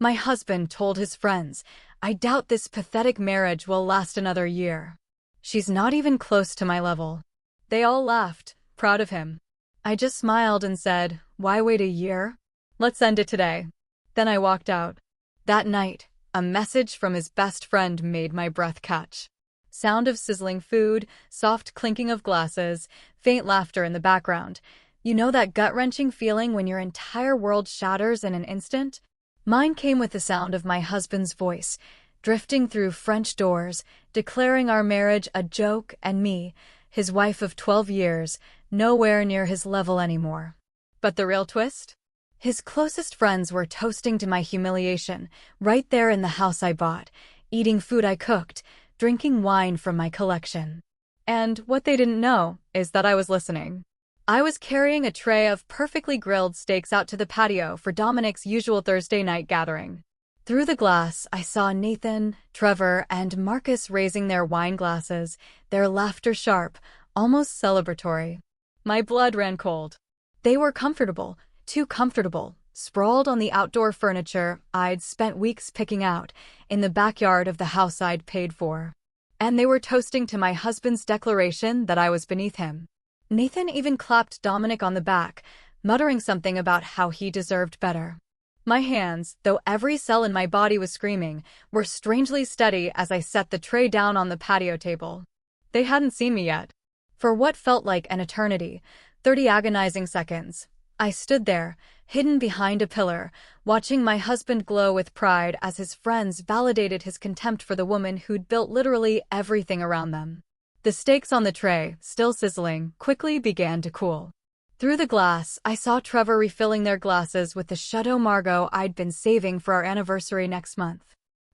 My husband told his friends, "I doubt this pathetic marriage will last another year. She's not even close to my level." They all laughed, proud of him. I just smiled and said, "Why wait a year? Let's end it today." Then I walked out. That night, a message from his best friend made my breath catch. Sound of sizzling food, soft clinking of glasses, faint laughter in the background. You know that gut-wrenching feeling when your entire world shatters in an instant? Mine came with the sound of my husband's voice, drifting through French doors, declaring our marriage a joke and me, his wife of 12 years, nowhere near his level anymore. But the real twist? His closest friends were toasting to my humiliation, right there in the house I bought, eating food I cooked, drinking wine from my collection. And what they didn't know is that I was listening. I was carrying a tray of perfectly grilled steaks out to the patio for Dominic's usual Thursday night gathering. Through the glass, I saw Nathan, Trevor, and Marcus raising their wine glasses, their laughter sharp, almost celebratory. My blood ran cold. They were comfortable, too comfortable, sprawled on the outdoor furniture I'd spent weeks picking out, in the backyard of the house I'd paid for. And they were toasting to my husband's declaration that I was beneath him. Nathan even clapped Dominic on the back, muttering something about how he deserved better. My hands, though every cell in my body was screaming, were strangely steady as I set the tray down on the patio table. They hadn't seen me yet. For what felt like an eternity, 30 agonizing seconds, I stood there, hidden behind a pillar, watching my husband glow with pride as his friends validated his contempt for the woman who'd built literally everything around them. The steaks on the tray, still sizzling, quickly began to cool. Through the glass, I saw Trevor refilling their glasses with the Chateau Margaux I'd been saving for our anniversary next month.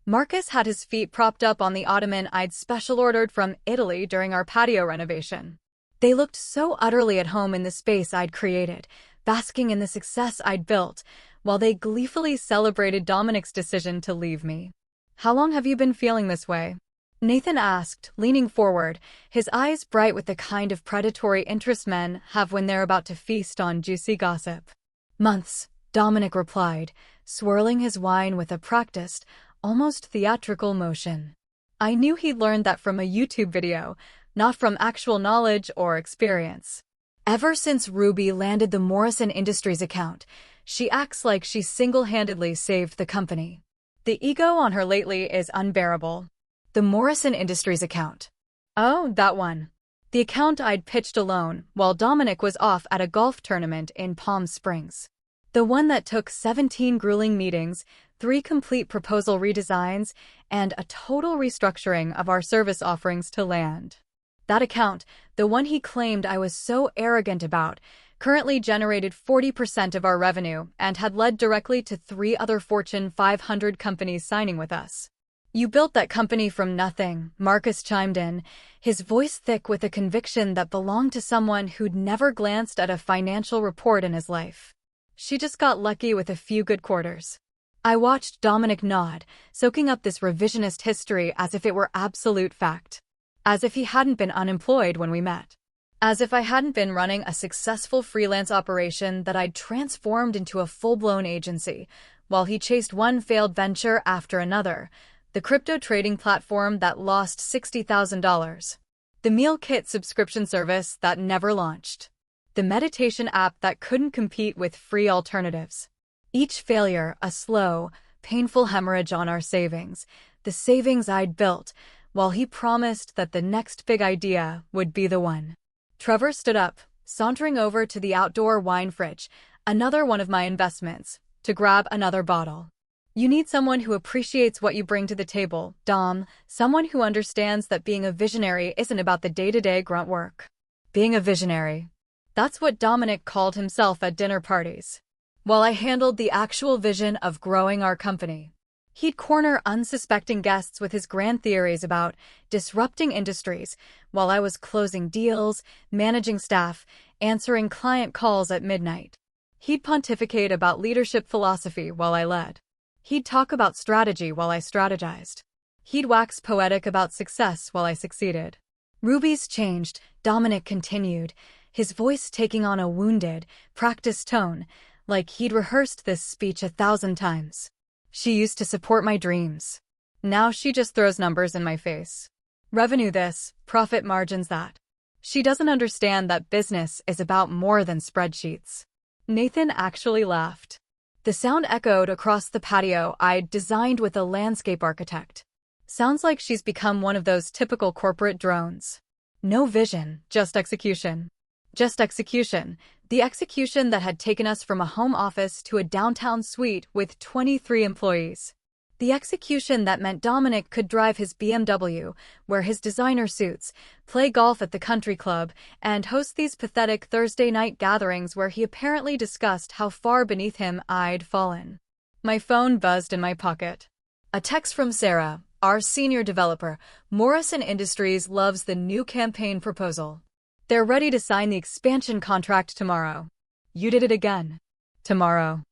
Marcus had his feet propped up on the ottoman I'd special ordered from Italy during our patio renovation. They looked so utterly at home in the space I'd created, basking in the success I'd built, while they gleefully celebrated Dominic's decision to leave me. "How long have you been feeling this way?" Nathan asked, leaning forward, his eyes bright with the kind of predatory interest men have when they're about to feast on juicy gossip. "Months," Dominic replied, swirling his wine with a practiced, almost theatrical motion. I knew he'd learned that from a YouTube video, not from actual knowledge or experience. Ever since Ruby landed the Morrison Industries account, she acts like she single-handedly saved the company. The ego on her lately is unbearable. The Morrison Industries account. Oh, that one. The account I'd pitched alone while Dominic was off at a golf tournament in Palm Springs. The one that took 17 grueling meetings, 3 complete proposal redesigns, and a total restructuring of our service offerings to land. That account, the one he claimed I was so arrogant about, currently generated 40% of our revenue and had led directly to 3 other Fortune 500 companies signing with us. "You built that company from nothing," Marcus chimed in, his voice thick with a conviction that belonged to someone who'd never glanced at a financial report in his life. "She just got lucky with a few good quarters." I watched Dominic nod, soaking up this revisionist history as if it were absolute fact. As if he hadn't been unemployed when we met. As if I hadn't been running a successful freelance operation that I'd transformed into a full-blown agency, while he chased one failed venture after another. The crypto trading platform that lost $60,000. The meal kit subscription service that never launched. The meditation app that couldn't compete with free alternatives. Each failure a slow, painful hemorrhage on our savings, the savings I'd built, while he promised that the next big idea would be the one. Trevor stood up, sauntering over to the outdoor wine fridge, another one of my investments, to grab another bottle. "You need someone who appreciates what you bring to the table, Dom, someone who understands that being a visionary isn't about the day-to-day grunt work." Being a visionary. That's what Dominic called himself at dinner parties. While I handled the actual vision of growing our company. He'd corner unsuspecting guests with his grand theories about disrupting industries, while I was closing deals, managing staff, answering client calls at midnight. He'd pontificate about leadership philosophy while I led. He'd talk about strategy while I strategized. He'd wax poetic about success while I succeeded. "Ruby's changed," Dominic continued, his voice taking on a wounded, practiced tone, like he'd rehearsed this speech 1,000 times. She used to support my dreams. Now she just throws numbers in my face. Revenue this, profit margins that. She doesn't understand that business is about more than spreadsheets. Nathan actually laughed. The sound echoed across the patio I'd designed with a landscape architect. Sounds like she's become one of those typical corporate drones. No vision, just execution. Just execution. The execution that had taken us from a home office to a downtown suite with 23 employees. The execution that meant Dominic could drive his BMW, wear his designer suits, play golf at the country club, and host these pathetic Thursday night gatherings where he apparently discussed how far beneath him I'd fallen. My phone buzzed in my pocket. A text from Sarah, our senior developer. Morrison Industries loves the new campaign proposal. They're ready to sign the expansion contract tomorrow. You did it again. Tomorrow.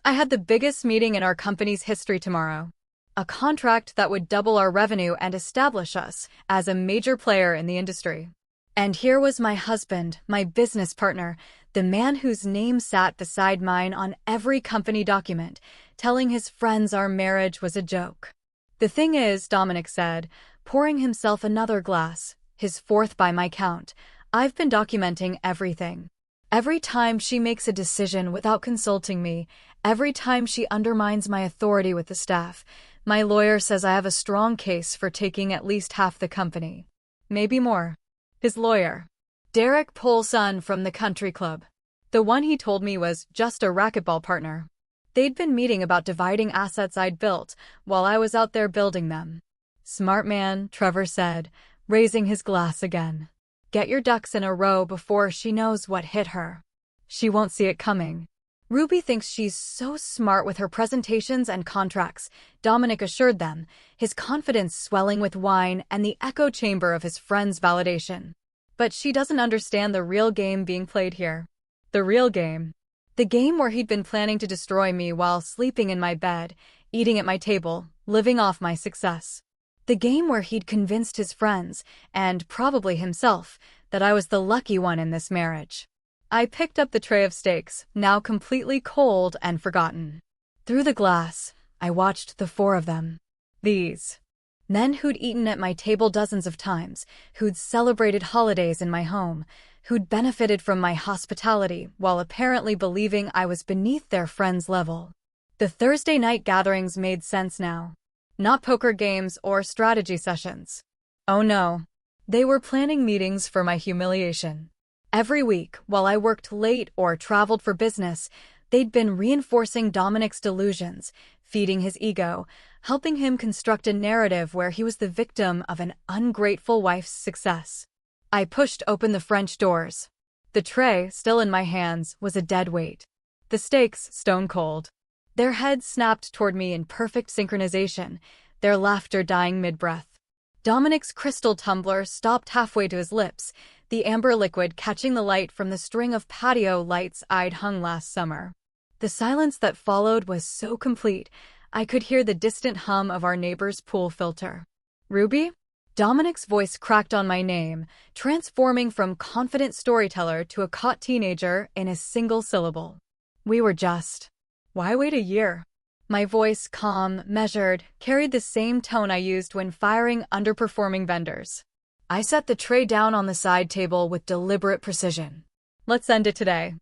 I had the biggest meeting in our company's history tomorrow. A contract that would double our revenue and establish us as a major player in the industry. And here was my husband, my business partner, the man whose name sat beside mine on every company document, telling his friends our marriage was a joke. The thing is, Dominic said, pouring himself another glass, his fourth by my count, I've been documenting everything. Every time she makes a decision without consulting me, every time she undermines my authority with the staff, my lawyer says I have a strong case for taking at least half the company. Maybe more. His lawyer. Derek Polson from the country club. The one he told me was just a racquetball partner. They'd been meeting about dividing assets I'd built while I was out there building them. Smart man, Trevor said, raising his glass again. Get your ducks in a row before she knows what hit her. She won't see it coming. Ruby thinks she's so smart with her presentations and contracts, Dominic assured them, his confidence swelling with wine and the echo chamber of his friend's validation. But she doesn't understand the real game being played here. The real game. The game where he'd been planning to destroy me while sleeping in my bed, eating at my table, living off my success. The game where he'd convinced his friends, and probably himself, that I was the lucky one in this marriage. I picked up the tray of steaks, now completely cold and forgotten. Through the glass, I watched the four of them. These men who'd eaten at my table dozens of times, who'd celebrated holidays in my home, who'd benefited from my hospitality while apparently believing I was beneath their friends' level. The Thursday night gatherings made sense now. Not poker games or strategy sessions. Oh no. They were planning meetings for my humiliation. Every week, while I worked late or traveled for business, they'd been reinforcing Dominic's delusions, feeding his ego, helping him construct a narrative where he was the victim of an ungrateful wife's success. I pushed open the French doors. The tray, still in my hands, was a dead weight. The steaks, stone cold. Their heads snapped toward me in perfect synchronization, their laughter dying mid-breath. Dominic's crystal tumbler stopped halfway to his lips, the amber liquid catching the light from the string of patio lights I'd hung last summer. The silence that followed was so complete, I could hear the distant hum of our neighbor's pool filter. Ruby? Dominic's voice cracked on my name, transforming from confident storyteller to a caught teenager in a single syllable. We were just. Why wait a year? My voice, calm, measured, carried the same tone I used when firing underperforming vendors. I set the tray down on the side table with deliberate precision. Let's end it today.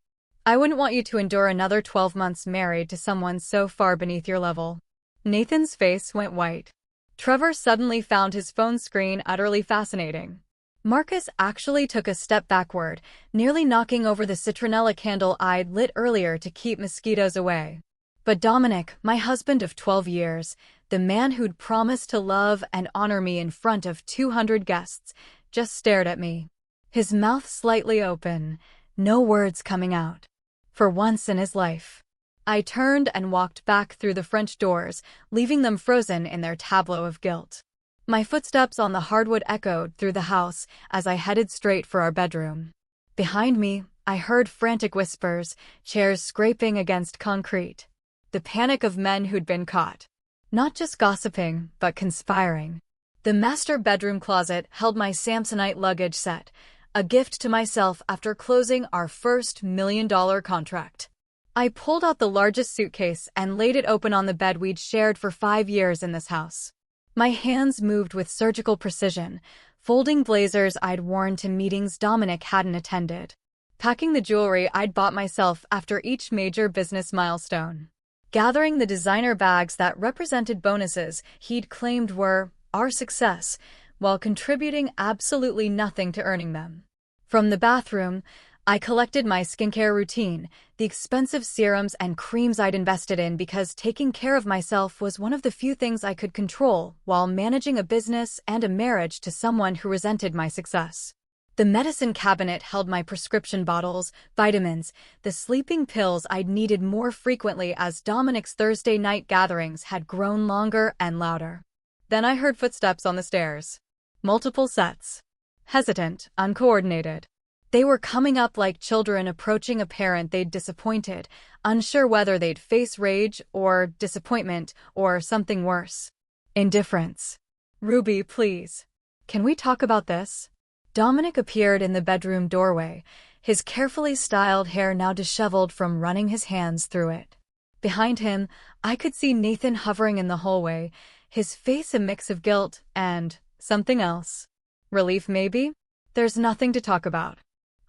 I wouldn't want you to endure another 12 months married to someone so far beneath your level. Nathan's face went white. Trevor suddenly found his phone screen utterly fascinating. Marcus actually took a step backward, nearly knocking over the citronella candle I'd lit earlier to keep mosquitoes away. But Dominic, my husband of 12 years, the man who'd promised to love and honor me in front of 200 guests, just stared at me. His mouth slightly open, no words coming out. For once in his life. I turned and walked back through the French doors, leaving them frozen in their tableau of guilt. My footsteps on the hardwood echoed through the house as I headed straight for our bedroom. Behind me, I heard frantic whispers, chairs scraping against concrete. The panic of men who'd been caught. Not just gossiping, but conspiring. The master bedroom closet held my Samsonite luggage set, a gift to myself after closing our first $1 million contract. I pulled out the largest suitcase and laid it open on the bed we'd shared for 5 years in this house. My hands moved with surgical precision, folding blazers I'd worn to meetings Dominic hadn't attended, packing the jewelry I'd bought myself after each major business milestone, gathering the designer bags that represented bonuses he'd claimed were our success, while contributing absolutely nothing to earning them. From the bathroom, I collected my skincare routine, the expensive serums and creams I'd invested in because taking care of myself was one of the few things I could control while managing a business and a marriage to someone who resented my success. The medicine cabinet held my prescription bottles, vitamins, the sleeping pills I'd needed more frequently as Dominic's Thursday night gatherings had grown longer and louder. Then I heard footsteps on the stairs. Multiple sets. Hesitant, uncoordinated. They were coming up like children approaching a parent they'd disappointed, unsure whether they'd face rage or disappointment or something worse. Indifference. Ruby, please. Can we talk about this? Dominic appeared in the bedroom doorway, his carefully styled hair now disheveled from running his hands through it. Behind him, I could see Nathan hovering in the hallway, his face a mix of guilt and something else. Relief, maybe? There's nothing to talk about.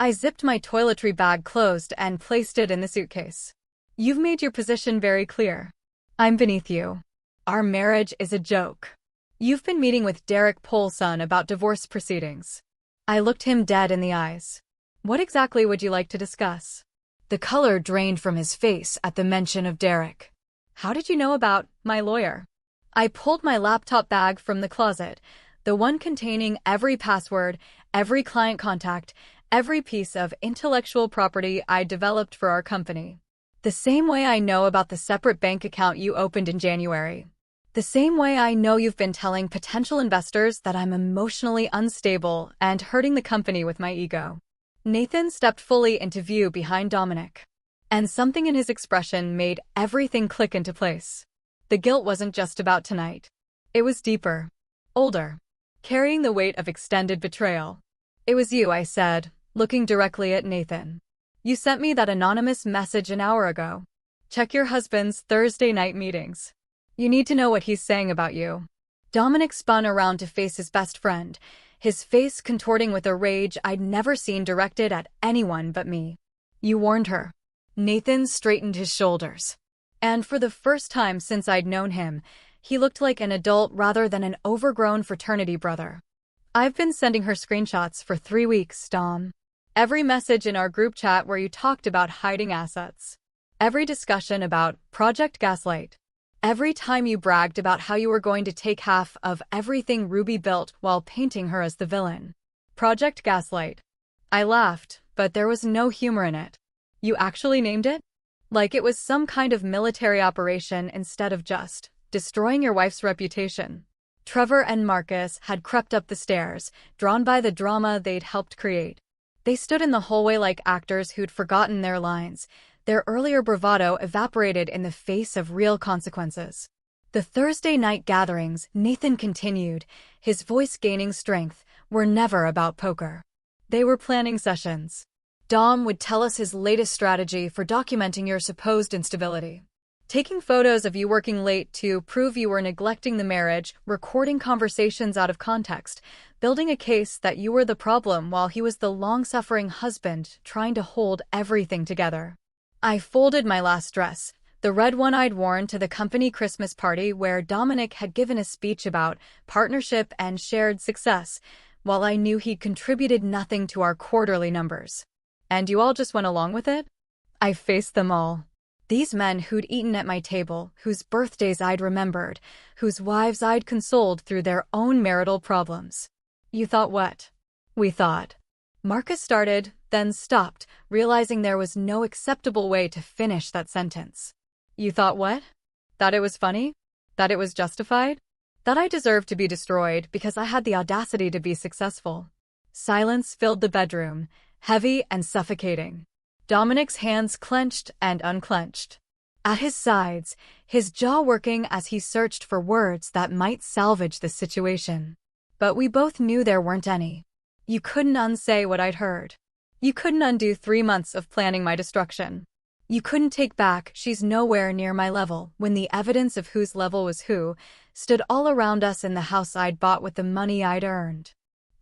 I zipped my toiletry bag closed and placed it in the suitcase. You've made your position very clear. I'm beneath you. Our marriage is a joke. You've been meeting with Derek Polson about divorce proceedings. I looked him dead in the eyes. What exactly would you like to discuss? The color drained from his face at the mention of Derek. How did you know about my lawyer? I pulled my laptop bag from the closet, the one containing every password, every client contact, every piece of intellectual property I developed for our company. The same way I know about the separate bank account you opened in January. The same way I know you've been telling potential investors that I'm emotionally unstable and hurting the company with my ego. Nathan stepped fully into view behind Dominic, and something in his expression made everything click into place. The guilt wasn't just about tonight. It was deeper, older, carrying the weight of extended betrayal. It was you, I said, looking directly at Nathan. You sent me that anonymous message an hour ago. Check your husband's Thursday night meetings. You need to know what he's saying about you. Dominic spun around to face his best friend, his face contorting with a rage I'd never seen directed at anyone but me. You warned her. Nathan straightened his shoulders. And for the first time since I'd known him, he looked like an adult rather than an overgrown fraternity brother. I've been sending her screenshots for 3 weeks, Dom. Every message in our group chat where you talked about hiding assets. Every discussion about Project Gaslight. Every time you bragged about how you were going to take half of everything Ruby built while painting her as the villain. Project Gaslight. I laughed, but there was no humor in it. You actually named it? Like it was some kind of military operation instead of just destroying your wife's reputation. Trevor and Marcus had crept up the stairs, drawn by the drama they'd helped create. They stood in the hallway like actors who'd forgotten their lines. Their earlier bravado evaporated in the face of real consequences. The Thursday night gatherings, Nathan continued, his voice gaining strength, were never about poker. They were planning sessions. Dom would tell us his latest strategy for documenting your supposed instability. Taking photos of you working late to prove you were neglecting the marriage, recording conversations out of context, building a case that you were the problem while he was the long-suffering husband trying to hold everything together. I folded my last dress, the red one I'd worn to the company Christmas party where Dominic had given a speech about partnership and shared success, while I knew he'd contributed nothing to our quarterly numbers. And you all just went along with it? I faced them all. These men who'd eaten at my table, whose birthdays I'd remembered, whose wives I'd consoled through their own marital problems. You thought what? We thought. Marcus started, then stopped, realizing there was no acceptable way to finish that sentence. You thought what? That it was funny? That it was justified? That I deserved to be destroyed because I had the audacity to be successful. Silence filled the bedroom, heavy and suffocating. Dominic's hands clenched and unclenched. At his sides, his jaw working as he searched for words that might salvage the situation. But we both knew there weren't any. You couldn't unsay what I'd heard. You couldn't undo 3 months of planning my destruction. You couldn't take back, she's nowhere near my level, when the evidence of whose level was who stood all around us in the house I'd bought with the money I'd earned.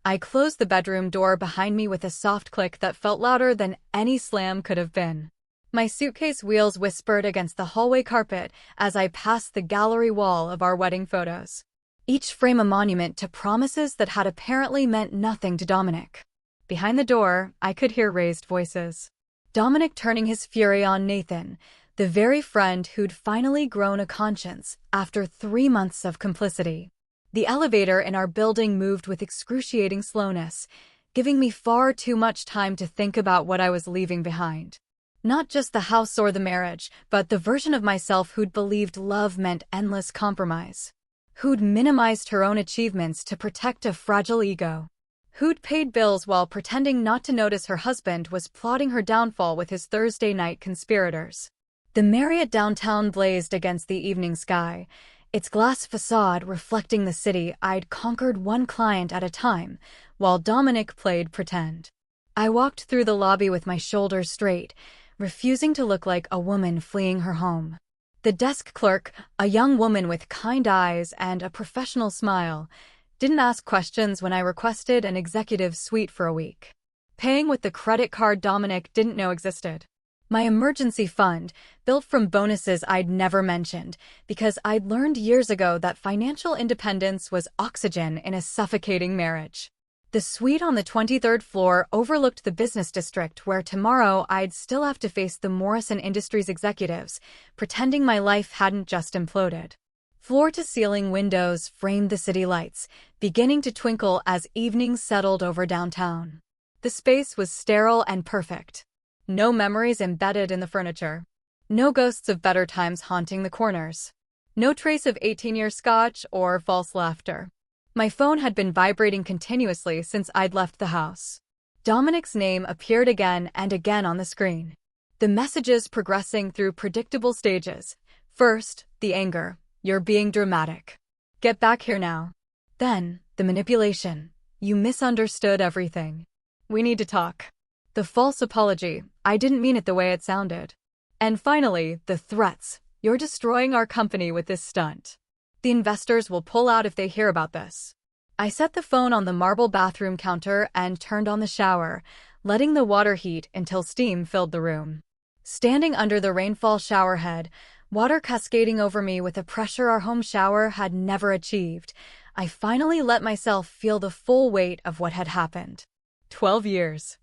I closed the bedroom door behind me with a soft click that felt louder than any slam could have been. My suitcase wheels whispered against the hallway carpet as I passed the gallery wall of our wedding photos, each frame a monument to promises that had apparently meant nothing to Dominic. Behind the door, I could hear raised voices. Dominic turning his fury on Nathan, the very friend who'd finally grown a conscience after 3 months of complicity. The elevator in our building moved with excruciating slowness, giving me far too much time to think about what I was leaving behind. Not just the house or the marriage, but the version of myself who'd believed love meant endless compromise. Who'd minimized her own achievements to protect a fragile ego. Who'd paid bills while pretending not to notice her husband was plotting her downfall with his Thursday night conspirators. The Marriott downtown blazed against the evening sky, its glass facade reflecting the city I'd conquered one client at a time, while Dominic played pretend. I walked through the lobby with my shoulders straight, refusing to look like a woman fleeing her home. The desk clerk, a young woman with kind eyes and a professional smile, didn't ask questions when I requested an executive suite for a week, paying with the credit card Dominic didn't know existed. My emergency fund, built from bonuses I'd never mentioned, because I'd learned years ago that financial independence was oxygen in a suffocating marriage. The suite on the 23rd floor overlooked the business district where tomorrow I'd still have to face the Morrison Industries executives, pretending my life hadn't just imploded. Floor-to-ceiling windows framed the city lights, beginning to twinkle as evening settled over downtown. The space was sterile and perfect. No memories embedded in the furniture. No ghosts of better times haunting the corners. No trace of 18-year scotch or false laughter. My phone had been vibrating continuously since I'd left the house. Dominic's name appeared again and again on the screen. The messages progressing through predictable stages. First, the anger. You're being dramatic. Get back here now. Then, the manipulation. You misunderstood everything. We need to talk. The false apology. I didn't mean it the way it sounded. And finally, the threats. You're destroying our company with this stunt. The investors will pull out if they hear about this. I set the phone on the marble bathroom counter and turned on the shower, letting the water heat until steam filled the room. Standing under the rainfall showerhead, water cascading over me with a pressure our home shower had never achieved, I finally let myself feel the full weight of what had happened. 12 years.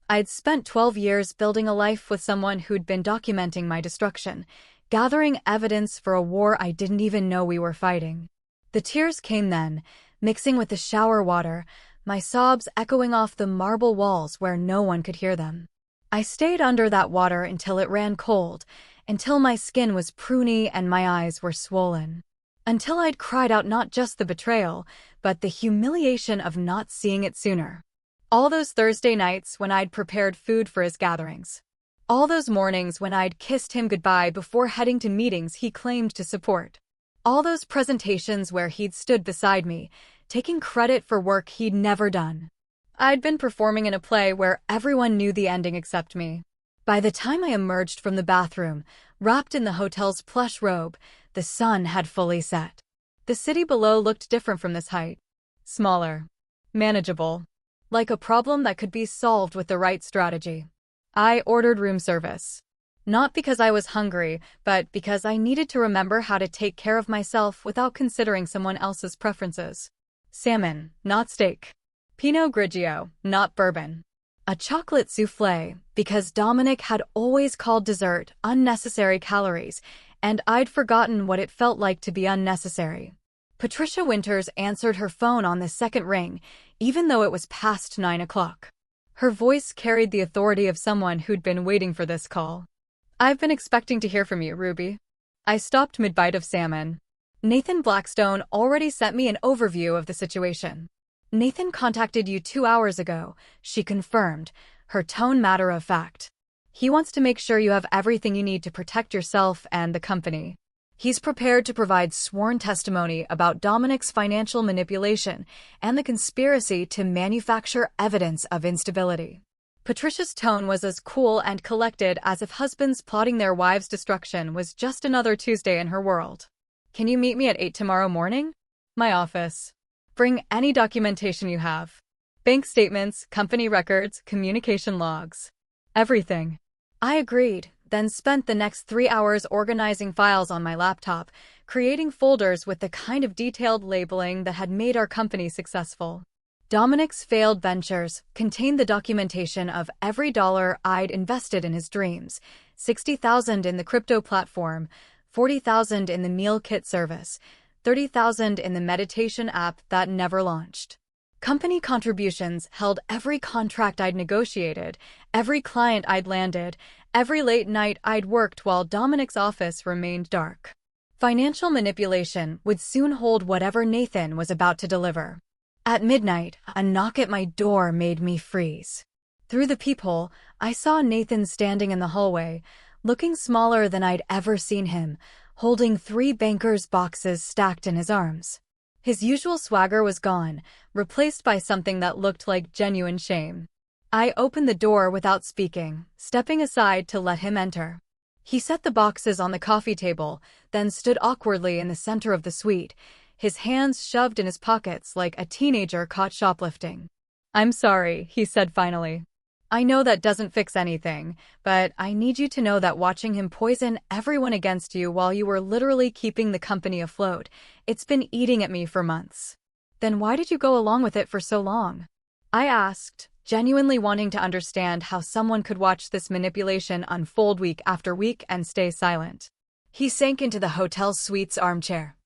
I'd spent 12 years building a life with someone who'd been documenting my destruction, gathering evidence for a war I didn't even know we were fighting. The tears came then, mixing with the shower water, my sobs echoing off the marble walls where no one could hear them. I stayed under that water until it ran cold, until my skin was pruny and my eyes were swollen. Until I'd cried out not just the betrayal, but the humiliation of not seeing it sooner. All those Thursday nights when I'd prepared food for his gatherings. All those mornings when I'd kissed him goodbye before heading to meetings he claimed to support. All those presentations where he'd stood beside me, taking credit for work he'd never done. I'd been performing in a play where everyone knew the ending except me. By the time I emerged from the bathroom, wrapped in the hotel's plush robe, the sun had fully set. The city below looked different from this height. Smaller. Manageable. Like a problem that could be solved with the right strategy. I ordered room service. Not because I was hungry, but because I needed to remember how to take care of myself without considering someone else's preferences. Salmon, not steak. Pinot Grigio, not bourbon. A chocolate soufflé, because Dominic had always called dessert unnecessary calories, and I'd forgotten what it felt like to be unnecessary. Patricia Winters answered her phone on the second ring, even though it was past 9 o'clock. Her voice carried the authority of someone who'd been waiting for this call. I've been expecting to hear from you, Ruby. I stopped mid-bite of salmon. Nathan Blackstone already sent me an overview of the situation. Nathan contacted you 2 hours ago, she confirmed, her tone matter of fact. He wants to make sure you have everything you need to protect yourself and the company. He's prepared to provide sworn testimony about Dominic's financial manipulation and the conspiracy to manufacture evidence of instability. Patricia's tone was as cool and collected as if husbands plotting their wives' destruction was just another Tuesday in her world. Can you meet me at 8 tomorrow morning? My office. Bring any documentation you have. Bank statements, company records, communication logs. Everything. I agreed, then spent the next 3 hours organizing files on my laptop, creating folders with the kind of detailed labeling that had made our company successful. Dominic's failed ventures contained the documentation of every dollar I'd invested in his dreams, $60,000 in the crypto platform, $40,000 in the meal kit service, $30,000 in the meditation app that never launched. Company contributions held every contract I'd negotiated, every client I'd landed, every late night I'd worked while Dominic's office remained dark. Financial manipulation would soon hold whatever Nathan was about to deliver. At midnight, a knock at my door made me freeze. Through the peephole, I saw Nathan standing in the hallway, looking smaller than I'd ever seen him, holding 3 bankers' boxes stacked in his arms. His usual swagger was gone, replaced by something that looked like genuine shame. I opened the door without speaking, stepping aside to let him enter. He set the boxes on the coffee table, then stood awkwardly in the center of the suite, his hands shoved in his pockets like a teenager caught shoplifting. "I'm sorry," he said finally. "I know that doesn't fix anything, but I need you to know that watching him poison everyone against you while you were literally keeping the company afloat, it's been eating at me for months." "Then why did you go along with it for so long?" I asked, genuinely wanting to understand how someone could watch this manipulation unfold week after week and stay silent. He sank into the hotel suite's armchair,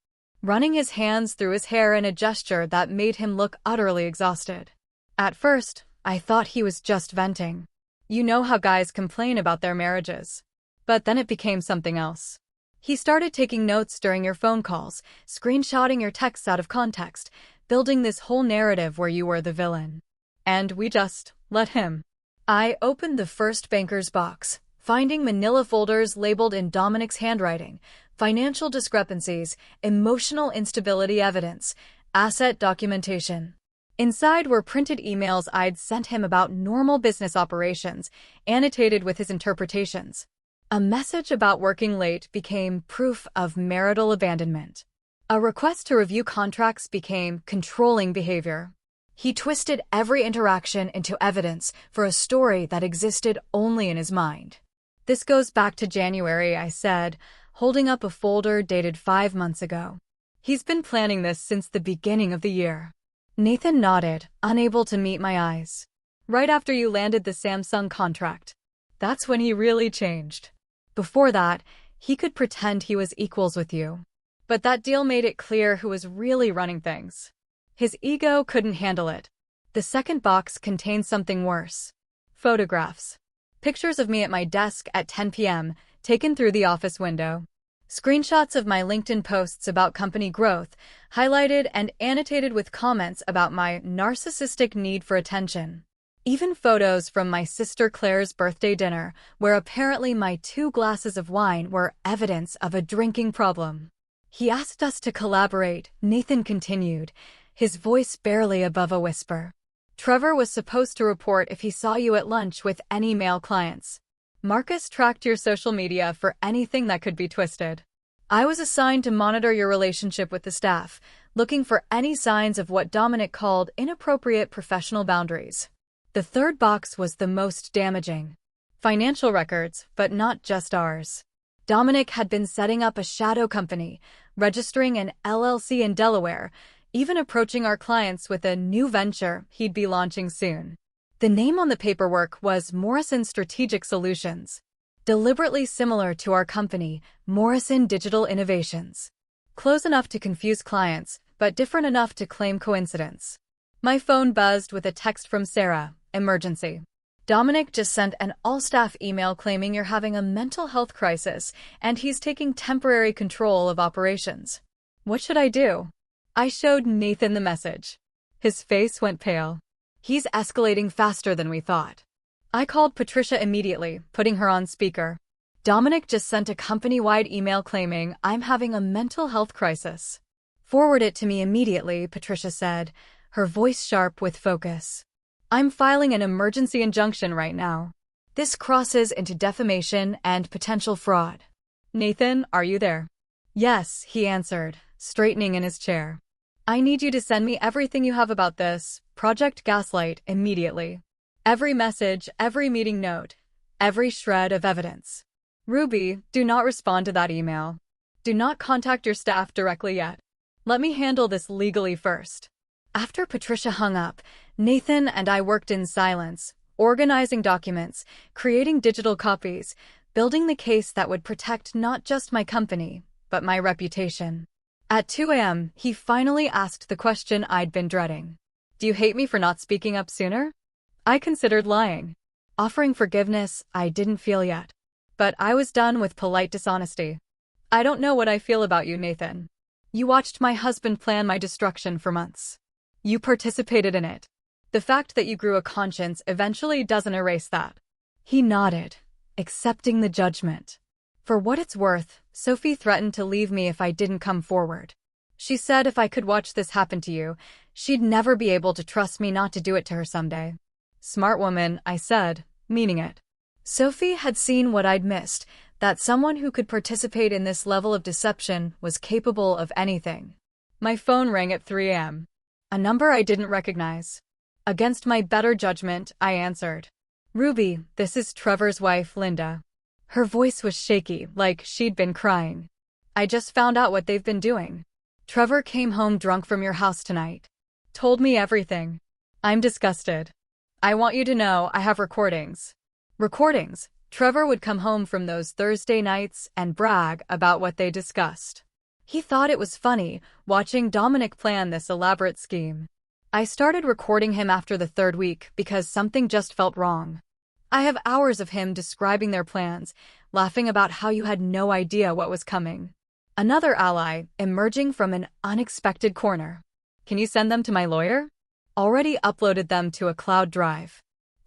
running his hands through his hair in a gesture that made him look utterly exhausted. At first, I thought he was just venting. You know how guys complain about their marriages. But then it became something else. He started taking notes during your phone calls, screenshotting your texts out of context, building this whole narrative where you were the villain. And we just let him. I opened the first banker's box, finding manila folders labeled in Dominic's handwriting, financial discrepancies, emotional instability evidence, asset documentation. Inside were printed emails I'd sent him about normal business operations, annotated with his interpretations. A message about working late became proof of marital abandonment. A request to review contracts became controlling behavior. He twisted every interaction into evidence for a story that existed only in his mind. "This goes back to January," I said, holding up a folder dated 5 months ago. "He's been planning this since the beginning of the year." Nathan nodded, unable to meet my eyes. "Right after you landed the Samsung contract. That's when he really changed. Before that, he could pretend he was equals with you. But that deal made it clear who was really running things. His ego couldn't handle it." The second box contained something worse. Photographs. Pictures of me at my desk at 10 p.m., taken through the office window. Screenshots of my LinkedIn posts about company growth, highlighted and annotated with comments about my narcissistic need for attention. Even photos from my sister Claire's birthday dinner, where apparently my 2 glasses of wine were evidence of a drinking problem. "He asked us to collaborate," Nathan continued, his voice barely above a whisper. "Trevor was supposed to report if he saw you at lunch with any male clients. Marcus tracked your social media for anything that could be twisted. I was assigned to monitor your relationship with the staff, looking for any signs of what Dominic called inappropriate professional boundaries." The third box was the most damaging. Financial records, but not just ours. Dominic had been setting up a shadow company, registering an LLC in Delaware, even approaching our clients with a new venture he'd be launching soon. The name on the paperwork was Morrison Strategic Solutions, deliberately similar to our company, Morrison Digital Innovations. Close enough to confuse clients, but different enough to claim coincidence. My phone buzzed with a text from Sarah, "Emergency. Dominic just sent an all-staff email claiming you're having a mental health crisis and he's taking temporary control of operations. What should I do?" I showed Nathan the message. His face went pale. "He's escalating faster than we thought." I called Patricia immediately, putting her on speaker. "Dominic just sent a company-wide email claiming I'm having a mental health crisis." "Forward it to me immediately," Patricia said, her voice sharp with focus. I'm filing an emergency injunction right now. This crosses into defamation and potential fraud. Nathan, are you there? Yes, he answered, straightening in his chair. I need you to send me everything you have about this Project Gaslight immediately. Every message, every meeting note, every shred of evidence. Ruby, do not respond to that email. Do not contact your staff directly yet. Let me handle this legally first. After Patricia hung up, Nathan and I worked in silence, organizing documents, creating digital copies, building the case that would protect not just my company, but my reputation. At 2 a.m., he finally asked the question I'd been dreading. Do you hate me for not speaking up sooner? I considered lying. Offering forgiveness, I didn't feel yet. But I was done with polite dishonesty. I don't know what I feel about you, Nathan. You watched my husband plan my destruction for months. You participated in it. The fact that you grew a conscience eventually doesn't erase that. He nodded, accepting the judgment. For what it's worth, Sophie threatened to leave me if I didn't come forward. She said if I could watch this happen to you, she'd never be able to trust me not to do it to her someday. Smart woman, I said, meaning it. Sophie had seen what I'd missed, that someone who could participate in this level of deception was capable of anything. My phone rang at 3 a.m. A number I didn't recognize. Against my better judgment, I answered. Ruby, this is Trevor's wife, Linda. Her voice was shaky, like she'd been crying. I just found out what they've been doing. Trevor came home drunk from your house tonight. Told me everything. I'm disgusted. I want you to know I have recordings. Recordings. Trevor would come home from those Thursday nights and brag about what they discussed. He thought it was funny, watching Dominic plan this elaborate scheme. I started recording him after the 3rd week because something just felt wrong. I have hours of him describing their plans, laughing about how you had no idea what was coming. Another ally, emerging from an unexpected corner. Can you send them to my lawyer? Already uploaded them to a cloud drive.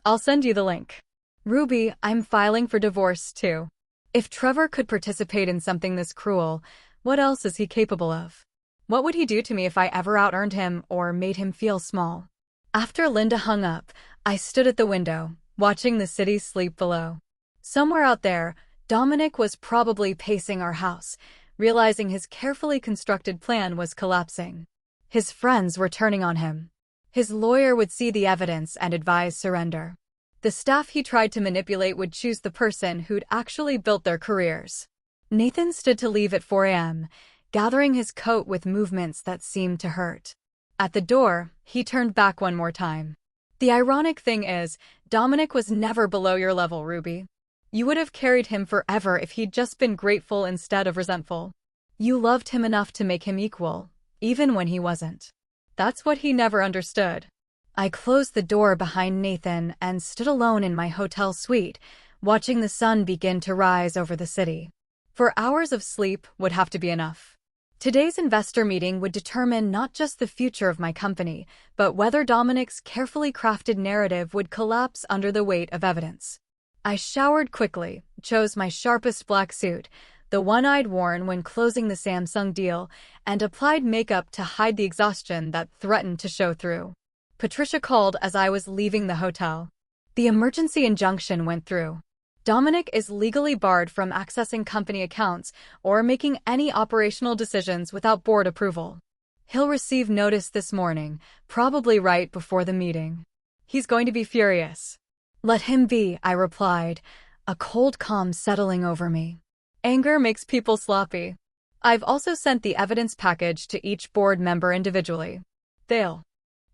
I'll send you the link. Ruby, I'm filing for divorce too. If Trevor could participate in something this cruel, what else is he capable of? What would he do to me if I ever out-earned him or made him feel small? After Linda hung up, I stood at the window, watching the city sleep below. Somewhere out there, Dominic was probably pacing our house, realizing his carefully constructed plan was collapsing. His friends were turning on him. His lawyer would see the evidence and advise surrender. The staff he tried to manipulate would choose the person who'd actually built their careers. Nathan stood to leave at 4 a.m., gathering his coat with movements that seemed to hurt. At the door, he turned back one more time. The ironic thing is, Dominic was never below your level, Ruby. You would have carried him forever if he'd just been grateful instead of resentful. You loved him enough to make him equal, even when he wasn't. That's what he never understood. I closed the door behind Nathan and stood alone in my hotel suite, watching the sun begin to rise over the city. 4 hours of sleep would have to be enough. Today's investor meeting would determine not just the future of my company, but whether Dominic's carefully crafted narrative would collapse under the weight of evidence. I showered quickly, chose my sharpest black suit, the one I'd worn when closing the Samsung deal, and applied makeup to hide the exhaustion that threatened to show through. Patricia called as I was leaving the hotel. The emergency injunction went through. Dominic is legally barred from accessing company accounts or making any operational decisions without board approval. He'll receive notice this morning, probably right before the meeting. He's going to be furious. Let him be, I replied, a cold calm settling over me. Anger makes people sloppy. I've also sent the evidence package to each board member individually. They'll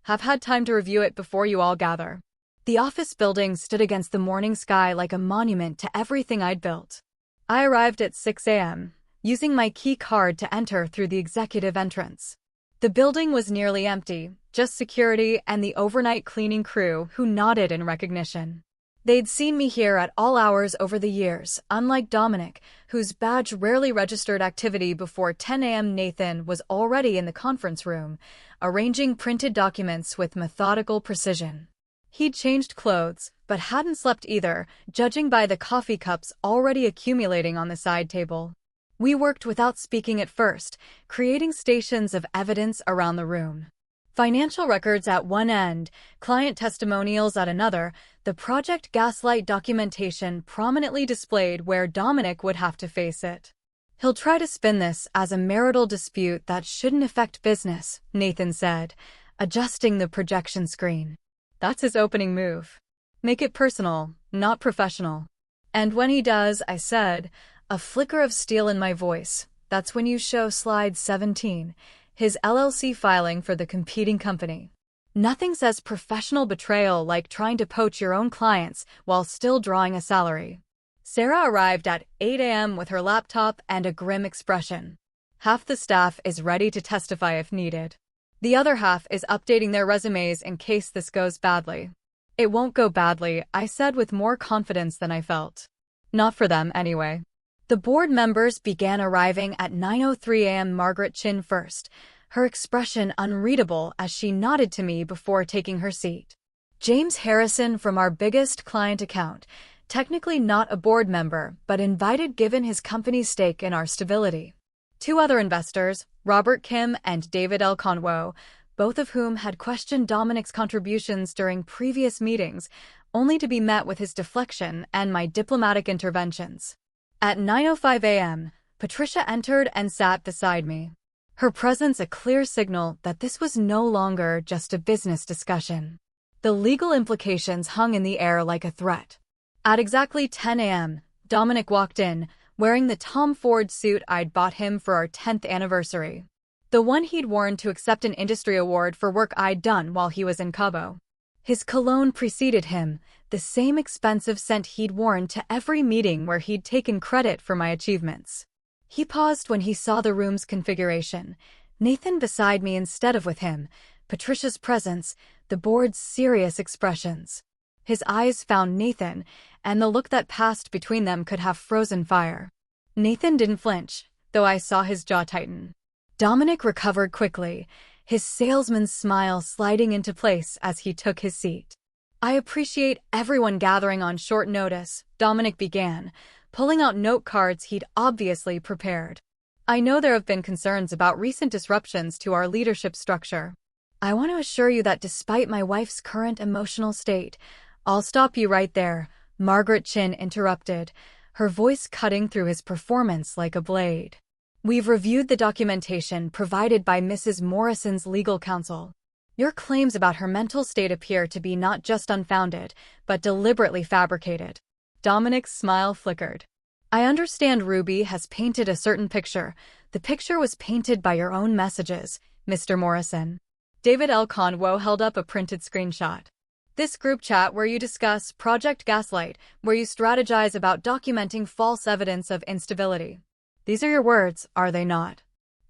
have had time to review it before you all gather. The office building stood against the morning sky like a monument to everything I'd built. I arrived at 6 a.m., using my key card to enter through the executive entrance. The building was nearly empty, just security and the overnight cleaning crew who nodded in recognition. They'd seen me here at all hours over the years, unlike Dominic, whose badge rarely registered activity before 10 a.m. Nathan was already in the conference room, arranging printed documents with methodical precision. He'd changed clothes, but hadn't slept either, judging by the coffee cups already accumulating on the side table. We worked without speaking at first, creating stations of evidence around the room. Financial records at one end, client testimonials at another, the Project Gaslight documentation prominently displayed where Dominic would have to face it. He'll try to spin this as a marital dispute that shouldn't affect business, Nathan said, adjusting the projection screen. That's his opening move. Make it personal, not professional. And when he does, I said, a flicker of steel in my voice, that's when you show slide 17, his LLC filing for the competing company. Nothing says professional betrayal like trying to poach your own clients while still drawing a salary. Sarah arrived at 8 a.m. with her laptop and a grim expression. Half the staff is ready to testify if needed. The other half is updating their resumes in case this goes badly. It won't go badly, I said with more confidence than I felt. Not for them, anyway. The board members began arriving at 9:03 a.m. Margaret Chin first, her expression unreadable as she nodded to me before taking her seat. James Harrison from our biggest client account, technically not a board member, but invited given his company's stake in our stability. Two other investors, Robert Kim and David L. Conwo, both of whom had questioned Dominic's contributions during previous meetings, only to be met with his deflection and my diplomatic interventions. At 9:05 a.m., Patricia entered and sat beside me. Her presence a clear signal that this was no longer just a business discussion. The legal implications hung in the air like a threat. At exactly 10 a.m., Dominic walked in, wearing the Tom Ford suit I'd bought him for our 10th anniversary. The one he'd worn to accept an industry award for work I'd done while he was in Cabo. His cologne preceded him, the same expensive scent he'd worn to every meeting where he'd taken credit for my achievements. He paused when he saw the room's configuration. Nathan beside me instead of with him, Patricia's presence, the board's serious expressions. His eyes found Nathan, and the look that passed between them could have frozen fire. Nathan didn't flinch, though I saw his jaw tighten. Dominic recovered quickly, his salesman's smile sliding into place as he took his seat. I appreciate everyone gathering on short notice, Dominic began, pulling out note cards he'd obviously prepared. I know there have been concerns about recent disruptions to our leadership structure. I want to assure you that despite my wife's current emotional state, I'll stop you right there, Margaret Chin interrupted, her voice cutting through his performance like a blade. We've reviewed the documentation provided by Mrs. Morrison's legal counsel. Your claims about her mental state appear to be not just unfounded, but deliberately fabricated. Dominic's smile flickered. I understand Ruby has painted a certain picture. The picture was painted by your own messages, Mr. Morrison. David L. Conwo held up a printed screenshot. This group chat where you discuss Project Gaslight, where you strategize about documenting false evidence of instability. These are your words, are they not?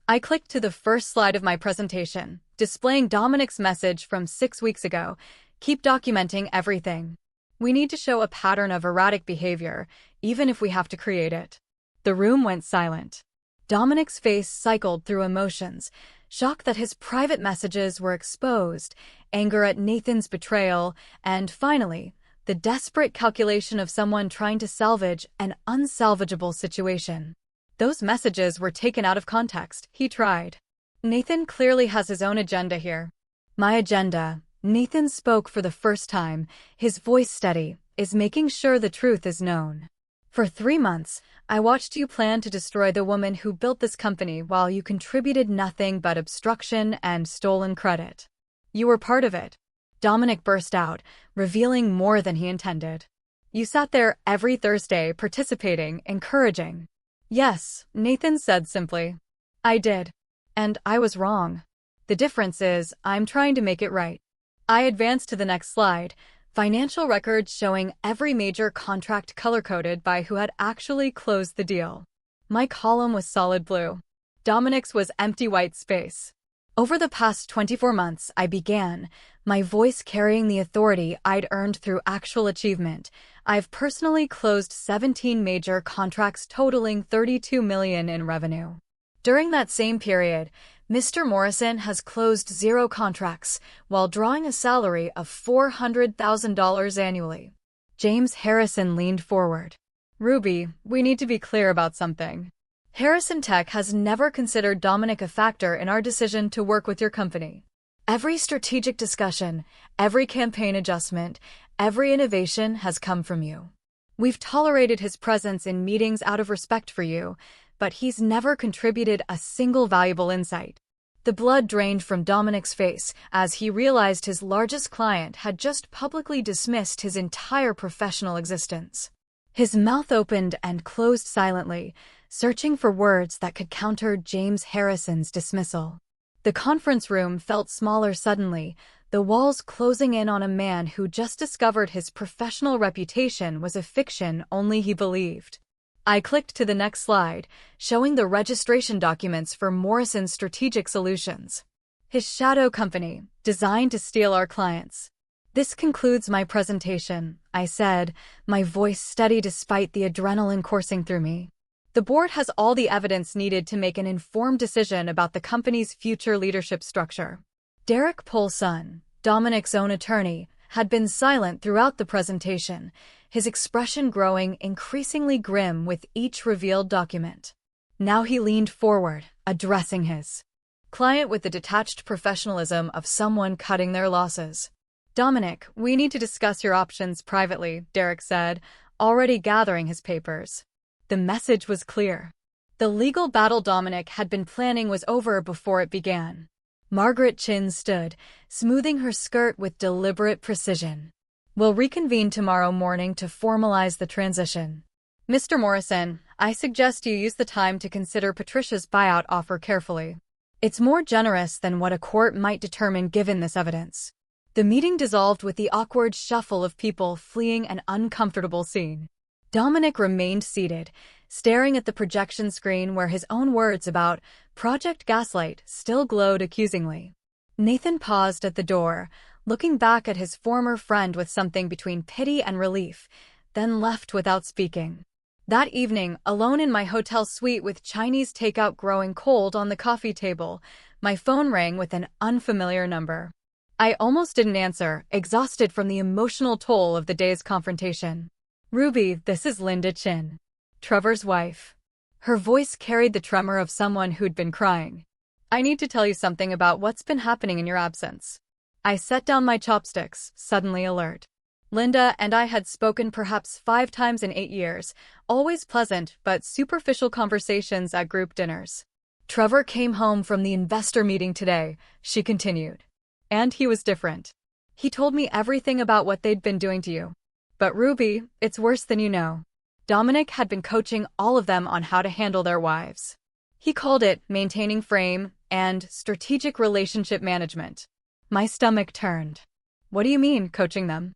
I clicked to the first slide of my presentation, displaying Dominic's message from 6 weeks ago. Keep documenting everything. We need to show a pattern of erratic behavior, even if we have to create it. The room went silent. Dominic's face cycled through emotions, shock that his private messages were exposed, anger at Nathan's betrayal, and finally, the desperate calculation of someone trying to salvage an unsalvageable situation. Those messages were taken out of context, he tried. Nathan clearly has his own agenda here. My agenda, Nathan spoke for the first time, his voice steady, is making sure the truth is known. For 3 months, I watched you plan to destroy the woman who built this company while you contributed nothing but obstruction and stolen credit. You were part of it. Dominic burst out, revealing more than he intended. You sat there every Thursday participating, encouraging. Yes, Nathan said simply. I did. And I was wrong. The difference is, I'm trying to make it right. I advanced to the next slide, financial records showing every major contract color-coded by who had actually closed the deal. My column was solid blue. Dominic's was empty white space. Over the past 24 months, I began, my voice carrying the authority I'd earned through actual achievement. I've personally closed 17 major contracts totaling $32 million in revenue. During that same period, Mr. Morrison has closed 0 contracts while drawing a salary of $400,000 annually. James Harrison leaned forward. Ruby, we need to be clear about something. Harrison Tech has never considered Dominic a factor in our decision to work with your company. Every strategic discussion, every campaign adjustment, every innovation has come from you. We've tolerated his presence in meetings out of respect for you, but he's never contributed a single valuable insight. The blood drained from Dominic's face as he realized his largest client had just publicly dismissed his entire professional existence. His mouth opened and closed silently, searching for words that could counter James Harrison's dismissal. The conference room felt smaller suddenly, the walls closing in on a man who just discovered his professional reputation was a fiction only he believed. I clicked to the next slide, showing the registration documents for Morrison Strategic Solutions, his shadow company, designed to steal our clients. This concludes my presentation, I said, my voice steady despite the adrenaline coursing through me. The board has all the evidence needed to make an informed decision about the company's future leadership structure. Derek Polson, Dominic's own attorney, had been silent throughout the presentation, his expression growing increasingly grim with each revealed document. Now he leaned forward, addressing his client with the detached professionalism of someone cutting their losses. "Dominic, we need to discuss your options privately," Derek said, already gathering his papers. The message was clear. The legal battle Dominic had been planning was over before it began. Margaret Chin stood, smoothing her skirt with deliberate precision. "We'll reconvene tomorrow morning to formalize the transition. Mr. Morrison, I suggest you use the time to consider Patricia's buyout offer carefully. It's more generous than what a court might determine given this evidence." The meeting dissolved with the awkward shuffle of people fleeing an uncomfortable scene. Dominic remained seated, staring at the projection screen where his own words about Project Gaslight still glowed accusingly. Nathan paused at the door, looking back at his former friend with something between pity and relief, then left without speaking. That evening, alone in my hotel suite with Chinese takeout growing cold on the coffee table, my phone rang with an unfamiliar number. I almost didn't answer, exhausted from the emotional toll of the day's confrontation. "Ruby, this is Linda Chin, Trevor's wife." Her voice carried the tremor of someone who'd been crying. "I need to tell you something about what's been happening in your absence." I set down my chopsticks, suddenly alert. Linda and I had spoken perhaps 5 times in 8 years, always pleasant but superficial conversations at group dinners. "Trevor came home from the investor meeting today," she continued. "And he was different. He told me everything about what they'd been doing to you. But Ruby, it's worse than you know. Dominic had been coaching all of them on how to handle their wives. He called it maintaining frame and strategic relationship management." My stomach turned. "What do you mean, coaching them?"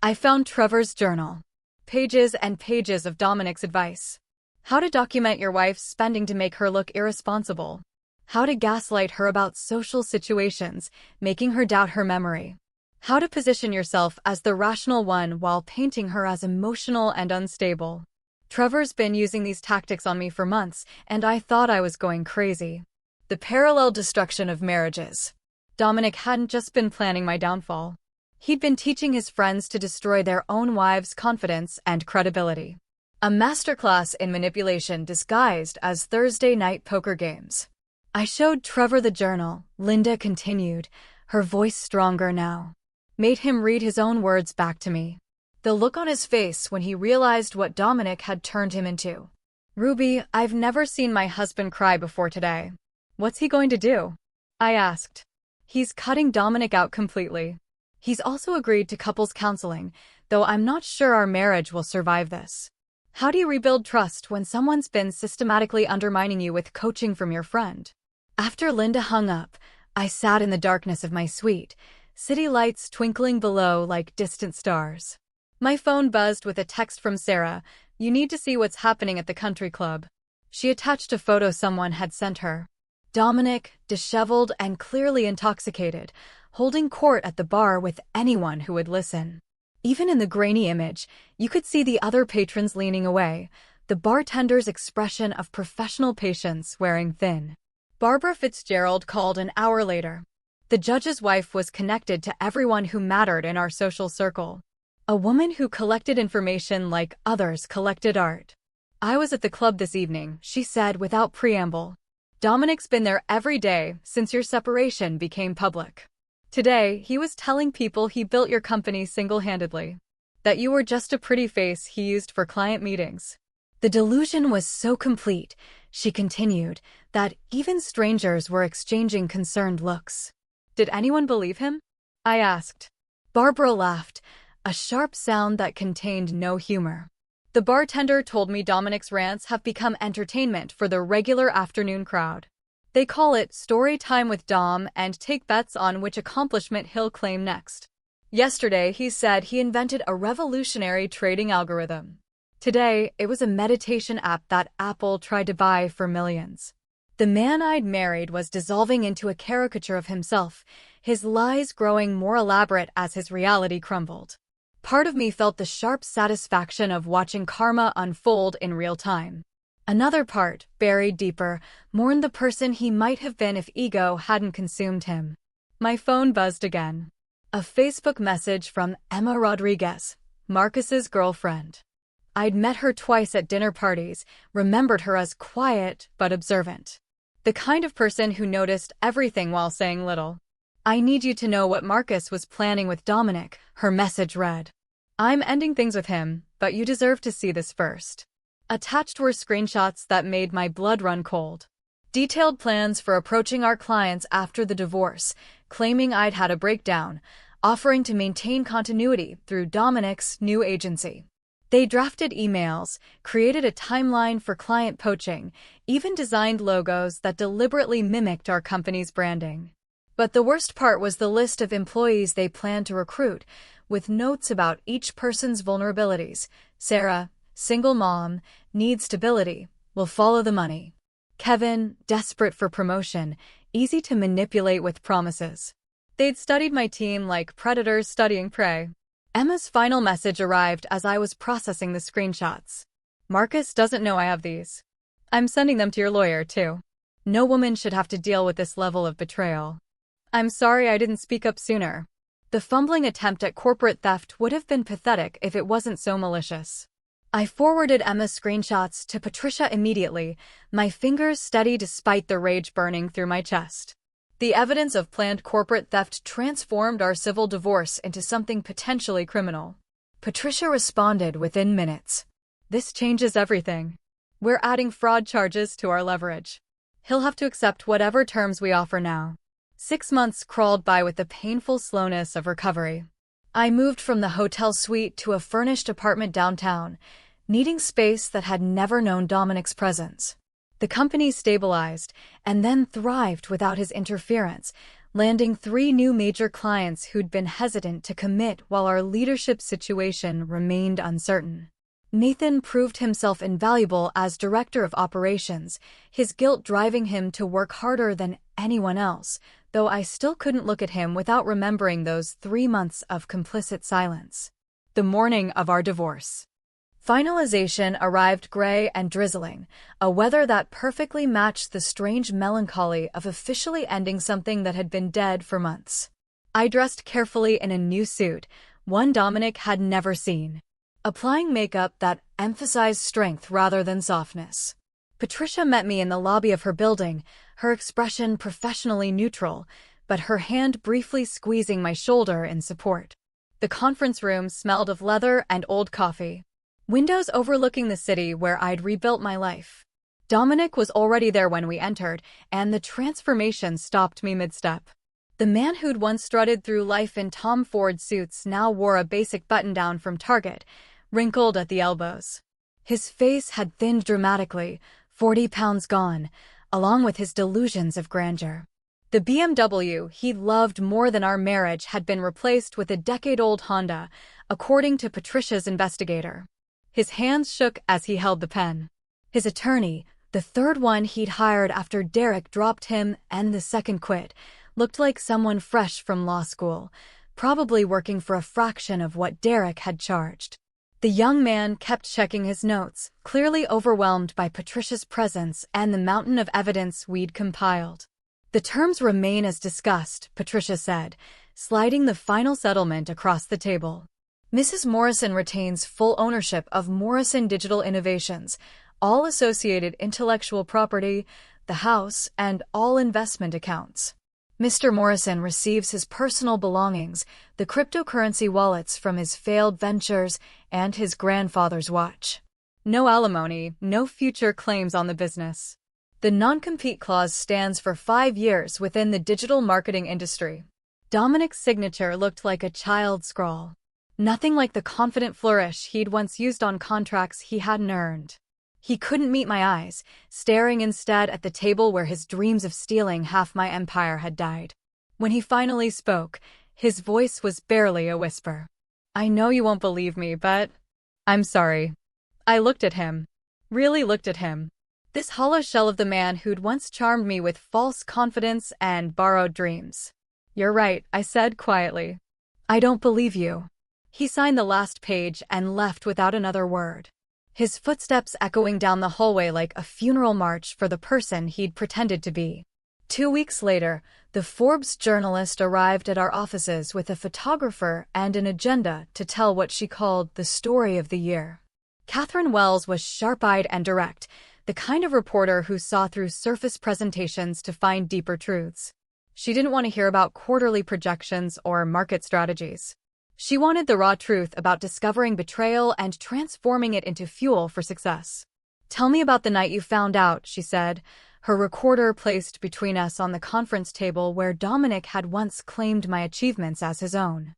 I found Trevor's journal. Pages and pages of Dominic's advice. How to document your wife's spending to make her look irresponsible. How to gaslight her about social situations, making her doubt her memory. How to position yourself as the rational one while painting her as emotional and unstable. Trevor's been using these tactics on me for months, and I thought I was going crazy. The parallel destruction of marriages. Dominic hadn't just been planning my downfall. He'd been teaching his friends to destroy their own wives' confidence and credibility. A masterclass in manipulation disguised as Thursday night poker games. I showed Trevor the journal, Linda continued, her voice stronger now. Made him read his own words back to me. The look on his face when he realized what Dominic had turned him into. "Ruby, I've never seen my husband cry before today. What's he going to do?" I asked. "He's cutting Dominic out completely. He's also agreed to couples counseling, though I'm not sure our marriage will survive this. How do you rebuild trust when someone's been systematically undermining you with coaching from your friend?" After Linda hung up, I sat in the darkness of my suite, city lights twinkling below like distant stars. My phone buzzed with a text from Sarah. "You need to see what's happening at the country club." She attached a photo someone had sent her. Dominic, disheveled and clearly intoxicated, holding court at the bar with anyone who would listen. Even in the grainy image, you could see the other patrons leaning away, the bartender's expression of professional patience wearing thin. Barbara Fitzgerald called an hour later. The judge's wife was connected to everyone who mattered in our social circle. A woman who collected information like others collected art. "I was at the club this evening," she said without preamble. "Dominic's been there every day since your separation became public. Today, he was telling people he built your company single-handedly, that you were just a pretty face he used for client meetings. The delusion was so complete, she continued, that even strangers were exchanging concerned looks. Did anyone believe him? I asked. Barbara laughed, a sharp sound that contained no humor. The bartender told me Dominic's rants have become entertainment for the regular afternoon crowd. They call it story time with Dom and take bets on which accomplishment he'll claim next. Yesterday, he said he invented a revolutionary trading algorithm. Today, it was a meditation app that Apple tried to buy for millions. The man I'd married was dissolving into a caricature of himself, his lies growing more elaborate as his reality crumbled. Part of me felt the sharp satisfaction of watching karma unfold in real time. Another part, buried deeper, mourned the person he might have been if ego hadn't consumed him. My phone buzzed again. A Facebook message from Emma Rodriguez, Marcus's girlfriend. I'd met her twice at dinner parties, remembered her as quiet but observant. The kind of person who noticed everything while saying little. I need you to know what Marcus was planning with Dominic, her message read. I'm ending things with him, but you deserve to see this first. Attached were screenshots that made my blood run cold. Detailed plans for approaching our clients after the divorce, claiming I'd had a breakdown, offering to maintain continuity through Dominic's new agency. They drafted emails, created a timeline for client poaching, even designed logos that deliberately mimicked our company's branding. But the worst part was the list of employees they planned to recruit, with notes about each person's vulnerabilities. Sarah, single mom, needs stability, will follow the money. Kevin, desperate for promotion, easy to manipulate with promises. They'd studied my team like predators studying prey. Emma's final message arrived as I was processing the screenshots. Marcus doesn't know I have these. I'm sending them to your lawyer, too. No woman should have to deal with this level of betrayal. I'm sorry I didn't speak up sooner. The fumbling attempt at corporate theft would have been pathetic if it wasn't so malicious. I forwarded Emma's screenshots to Patricia immediately, my fingers steady despite the rage burning through my chest. The evidence of planned corporate theft transformed our civil divorce into something potentially criminal. Patricia responded within minutes. This changes everything. We're adding fraud charges to our leverage. He'll have to accept whatever terms we offer now. 6 months crawled by with the painful slowness of recovery. I moved from the hotel suite to a furnished apartment downtown, needing space that had never known Dominic's presence. The company stabilized and then thrived without his interference, landing 3 new major clients who'd been hesitant to commit while our leadership situation remained uncertain. Nathan proved himself invaluable as director of operations, his guilt driving him to work harder than anyone else, though I still couldn't look at him without remembering those 3 months of complicit silence. The morning of our divorce. Finalization arrived gray and drizzling, a weather that perfectly matched the strange melancholy of officially ending something that had been dead for months. I dressed carefully in a new suit, one Dominic had never seen, applying makeup that emphasized strength rather than softness. Patricia met me in the lobby of her building, her expression professionally neutral, but her hand briefly squeezing my shoulder in support. The conference room smelled of leather and old coffee. Windows overlooking the city where I'd rebuilt my life. Dominic was already there when we entered, and the transformation stopped me mid-step. The man who'd once strutted through life in Tom Ford suits now wore a basic button-down from Target, wrinkled at the elbows. His face had thinned dramatically, 40 pounds gone, along with his delusions of grandeur. The BMW he loved more than our marriage had been replaced with a decade-old Honda, according to Patricia's investigator. His hands shook as he held the pen. His attorney, the third one he'd hired after Derek dropped him and the second quit, looked like someone fresh from law school, probably working for a fraction of what Derek had charged. The young man kept checking his notes, clearly overwhelmed by Patricia's presence and the mountain of evidence we'd compiled. The terms remain as discussed, Patricia said, sliding the final settlement across the table. Mrs. Morrison retains full ownership of Morrison Digital Innovations, all associated intellectual property, the house, and all investment accounts. Mr. Morrison receives his personal belongings, the cryptocurrency wallets from his failed ventures, and his grandfather's watch. No alimony, no future claims on the business. The non-compete clause stands for 5 years within the digital marketing industry. Dominic's signature looked like a child's scrawl. Nothing like the confident flourish he'd once used on contracts he hadn't earned. He couldn't meet my eyes, staring instead at the table where his dreams of stealing half my empire had died. When he finally spoke, his voice was barely a whisper. "I know you won't believe me, but I'm sorry." I looked at him. Really looked at him. This hollow shell of the man who'd once charmed me with false confidence and borrowed dreams. "You're right," I said quietly. "I don't believe you." He signed the last page and left without another word, his footsteps echoing down the hallway like a funeral march for the person he'd pretended to be. 2 weeks later, the Forbes journalist arrived at our offices with a photographer and an agenda to tell what she called the story of the year. Catherine Wells was sharp-eyed and direct, the kind of reporter who saw through surface presentations to find deeper truths. She didn't want to hear about quarterly projections or market strategies. She wanted the raw truth about discovering betrayal and transforming it into fuel for success. "Tell me about the night you found out," she said, her recorder placed between us on the conference table where Dominic had once claimed my achievements as his own.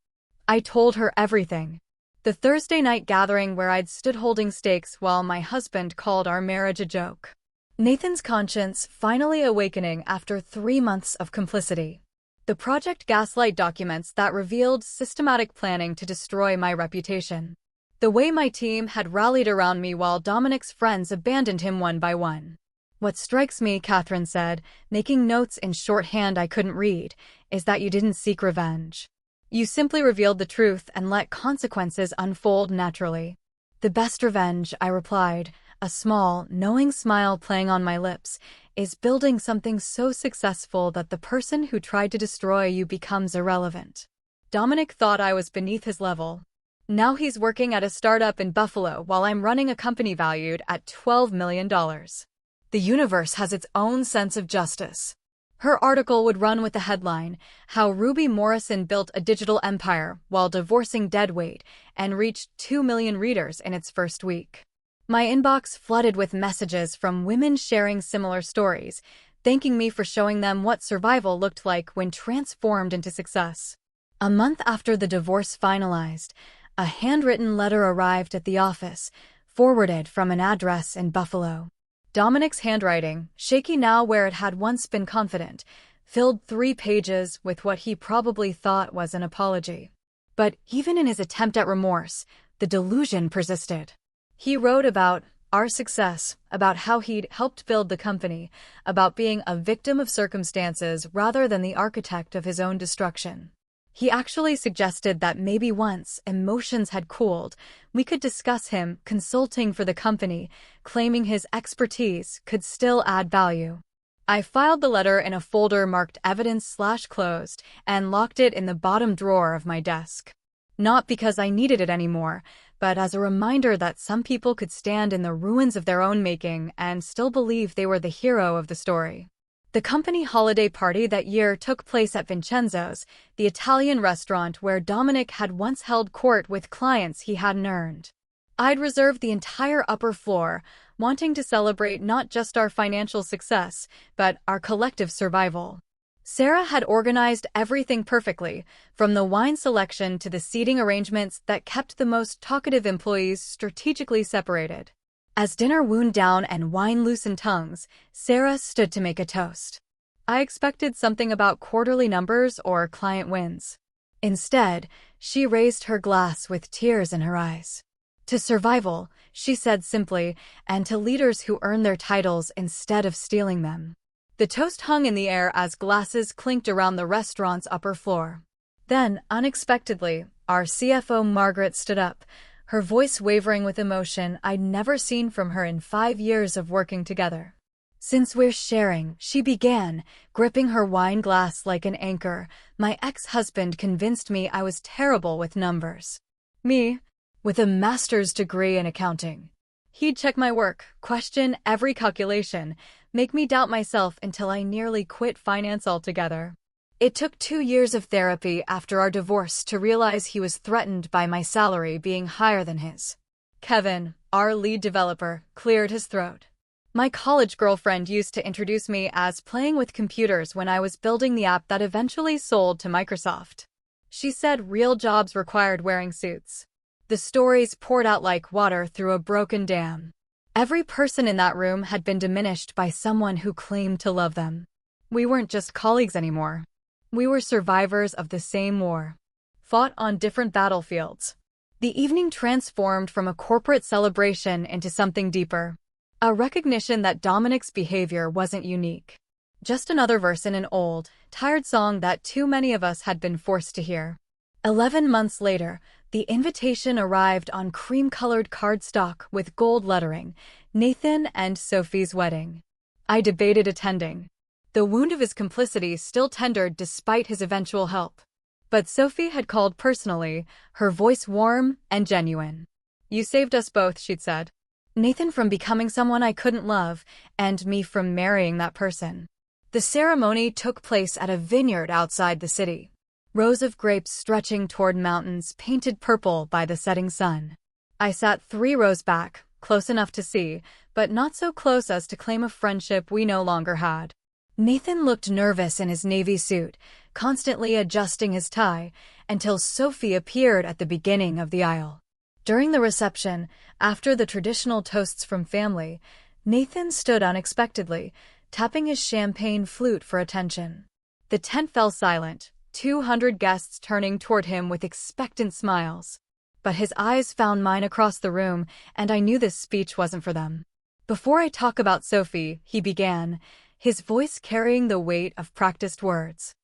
I told her everything. The Thursday night gathering where I'd stood holding stakes while my husband called our marriage a joke. Nathan's conscience finally awakening after 3 months of complicity. The Project Gaslight documents that revealed systematic planning to destroy my reputation. The way my team had rallied around me while Dominic's friends abandoned him one by one. "What strikes me," Catherine said, making notes in shorthand I couldn't read, "is that you didn't seek revenge. You simply revealed the truth and let consequences unfold naturally." "The best revenge," I replied, a small, knowing smile playing on my lips, "is building something so successful that the person who tried to destroy you becomes irrelevant." Dominic thought I was beneath his level. Now he's working at a startup in Buffalo while I'm running a company valued at $12 million. The universe has its own sense of justice. Her article would run with the headline, "How Ruby Morrison Built a Digital Empire While Divorcing Deadweight," and reached 2 million readers in its first week. My inbox flooded with messages from women sharing similar stories, thanking me for showing them what survival looked like when transformed into success. A month after the divorce finalized, a handwritten letter arrived at the office, forwarded from an address in Buffalo. Dominic's handwriting, shaky now where it had once been confident, filled 3 pages with what he probably thought was an apology. But even in his attempt at remorse, the delusion persisted. He wrote about our success, about how he'd helped build the company, about being a victim of circumstances rather than the architect of his own destruction. He actually suggested that maybe once emotions had cooled, we could discuss him consulting for the company, claiming his expertise could still add value. I filed the letter in a folder marked evidence/closed and locked it in the bottom drawer of my desk. Not because I needed it anymore, but as a reminder that some people could stand in the ruins of their own making and still believe they were the hero of the story. The company holiday party that year took place at Vincenzo's, the Italian restaurant where Dominic had once held court with clients he hadn't earned. I'd reserved the entire upper floor, wanting to celebrate not just our financial success, but our collective survival. Sarah had organized everything perfectly, from the wine selection to the seating arrangements that kept the most talkative employees strategically separated. As dinner wound down and wine loosened tongues, Sarah stood to make a toast. I expected something about quarterly numbers or client wins. Instead, she raised her glass with tears in her eyes. "To survival," she said simply, "and to leaders who earn their titles instead of stealing them." The toast hung in the air as glasses clinked around the restaurant's upper floor. Then, unexpectedly, our CFO Margaret stood up, her voice wavering with emotion I'd never seen from her in 5 years of working together. "Since we're sharing," she began, gripping her wine glass like an anchor, "my ex-husband convinced me I was terrible with numbers. Me, with a master's degree in accounting. He'd check my work, question every calculation, make me doubt myself until I nearly quit finance altogether. It took 2 years of therapy after our divorce to realize he was threatened by my salary being higher than his. Kevin, our lead developer, cleared his throat. My college girlfriend used to introduce me as playing with computers when I was building the app that eventually sold to Microsoft. She said real jobs required wearing suits. The stories poured out like water through a broken dam. Every person in that room had been diminished by someone who claimed to love them. We weren't just colleagues anymore. We were survivors of the same war, fought on different battlefields. The evening transformed from a corporate celebration into something deeper. A recognition that Dominic's behavior wasn't unique. Just another verse in an old, tired song that too many of us had been forced to hear. 11 months later, the invitation arrived on cream-colored cardstock with gold lettering, Nathan and Sophie's wedding. I debated attending. The wound of his complicity still tendered despite his eventual help. But Sophie had called personally, her voice warm and genuine. "You saved us both," she'd said. Nathan from becoming someone I couldn't love, and me from marrying that person. The ceremony took place at a vineyard outside the city. Rows of grapes stretching toward mountains painted purple by the setting sun. I sat 3 rows back, close enough to see, but not so close as to claim a friendship we no longer had. Nathan looked nervous in his navy suit, constantly adjusting his tie, until Sophie appeared at the beginning of the aisle. During the reception, after the traditional toasts from family, Nathan stood unexpectedly, tapping his champagne flute for attention. The tent fell silent, 200 guests turning toward him with expectant smiles. But his eyes found mine across the room, and I knew this speech wasn't for them. "Before I talk about Sophie," he began, his voice carrying the weight of practiced words,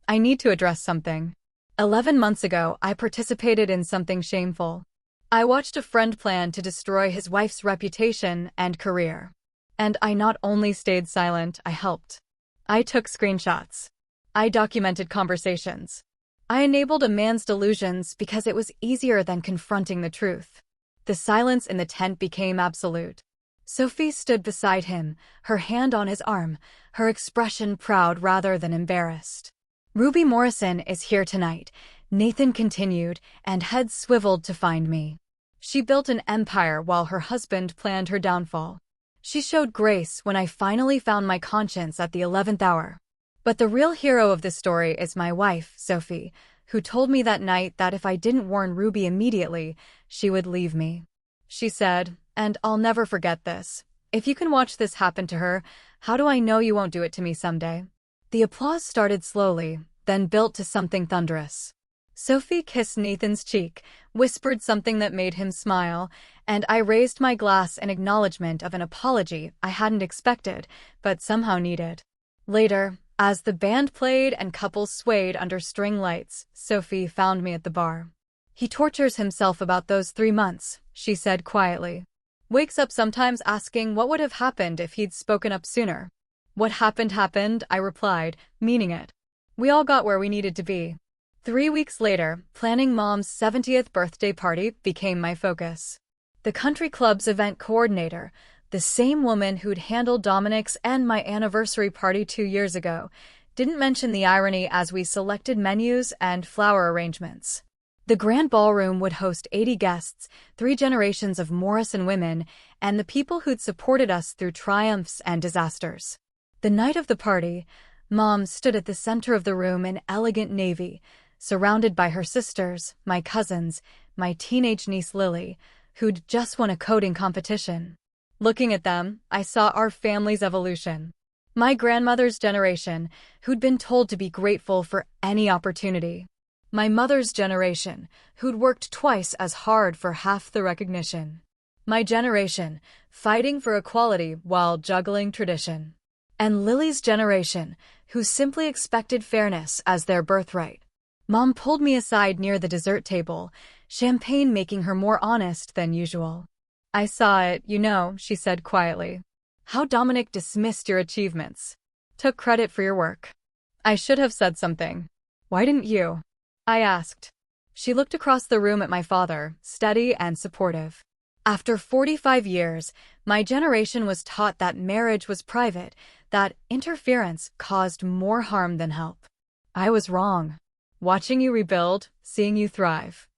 "I need to address something. 11 months ago, I participated in something shameful. I watched a friend plan to destroy his wife's reputation and career. And I not only stayed silent, I helped. I took screenshots. I documented conversations. I enabled a man's delusions because it was easier than confronting the truth." The silence in the tent became absolute. Sophie stood beside him, her hand on his arm, her expression proud rather than embarrassed. "Ruby Morrison is here tonight," Nathan continued, and head swiveled to find me. "She built an empire while her husband planned her downfall. She showed grace when I finally found my conscience at the 11th hour. But the real hero of this story is my wife, Sophie, who told me that night that if I didn't warn Ruby immediately, she would leave me. She said, and I'll never forget this, 'If you can watch this happen to her, how do I know you won't do it to me someday?'" The applause started slowly, then built to something thunderous. Sophie kissed Nathan's cheek, whispered something that made him smile, and I raised my glass in acknowledgement of an apology I hadn't expected, but somehow needed. Later, as the band played and couples swayed under string lights, Sophie found me at the bar. "He tortures himself about those 3 months," she said quietly. "Wakes up sometimes asking what would have happened if he'd spoken up sooner." "What happened happened," I replied, meaning it. "We all got where we needed to be." 3 weeks later, planning Mom's 70th birthday party became my focus. The country club's event coordinator, the same woman who'd handled Dominic's and my anniversary party 2 years ago, didn't mention the irony as we selected menus and flower arrangements. The grand ballroom would host 80 guests, 3 generations of Morrison women, and the people who'd supported us through triumphs and disasters. The night of the party, Mom stood at the center of the room in elegant navy, surrounded by her sisters, my cousins, my teenage niece Lily, who'd just won a coding competition. Looking at them, I saw our family's evolution. My grandmother's generation, who'd been told to be grateful for any opportunity. My mother's generation, who'd worked twice as hard for half the recognition. My generation, fighting for equality while juggling tradition. And Lily's generation, who simply expected fairness as their birthright. Mom pulled me aside near the dessert table, champagne making her more honest than usual. "I saw it, you know," she said quietly. "How Dominic dismissed your achievements. Took credit for your work." I should have said something. "Why didn't you?" I asked. She looked across the room at my father, steady and supportive. After 45 years, my generation was taught that marriage was private, that interference caused more harm than help. I was wrong. Watching you rebuild, seeing you thrive.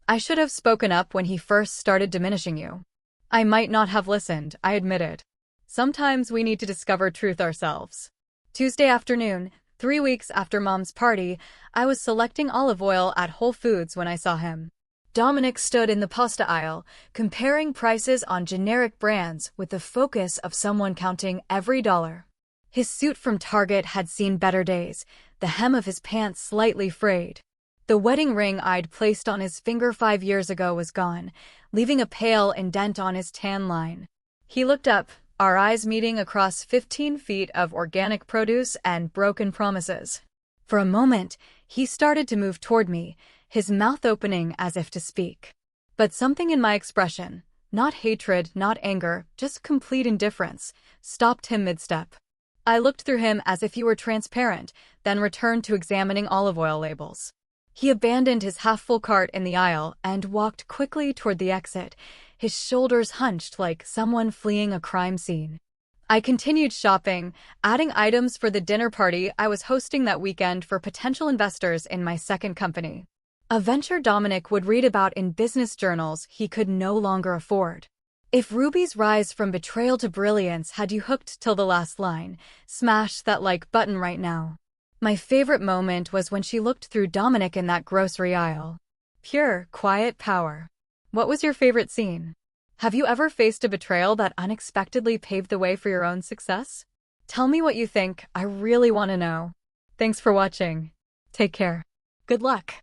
I should have spoken up when he first started diminishing you. I might not have listened, I admitted. Sometimes we need to discover truth ourselves. Tuesday afternoon, 3 weeks after Mom's party, I was selecting olive oil at Whole Foods when I saw him. Dominic stood in the pasta aisle, comparing prices on generic brands with the focus of someone counting every dollar. His suit from Target had seen better days, the hem of his pants slightly frayed. The wedding ring I'd placed on his finger 5 years ago was gone, leaving a pale indent on his tan line. He looked up, our eyes meeting across 15 feet of organic produce and broken promises. For a moment, he started to move toward me, his mouth opening as if to speak. But something in my expression, not hatred, not anger, just complete indifference, stopped him mid-step. I looked through him as if he were transparent, then returned to examining olive oil labels. He abandoned his half-full cart in the aisle and walked quickly toward the exit, his shoulders hunched like someone fleeing a crime scene. I continued shopping, adding items for the dinner party I was hosting that weekend for potential investors in my second company. A venture Dominic would read about in business journals he could no longer afford. If Ruby's rise from betrayal to brilliance had you hooked till the last line, smash that like button right now. My favorite moment was when she looked through Dominic in that grocery aisle. Pure, quiet power. What was your favorite scene? Have you ever faced a betrayal that unexpectedly paved the way for your own success? Tell me what you think, I really want to know. Thanks for watching. Take care. Good luck.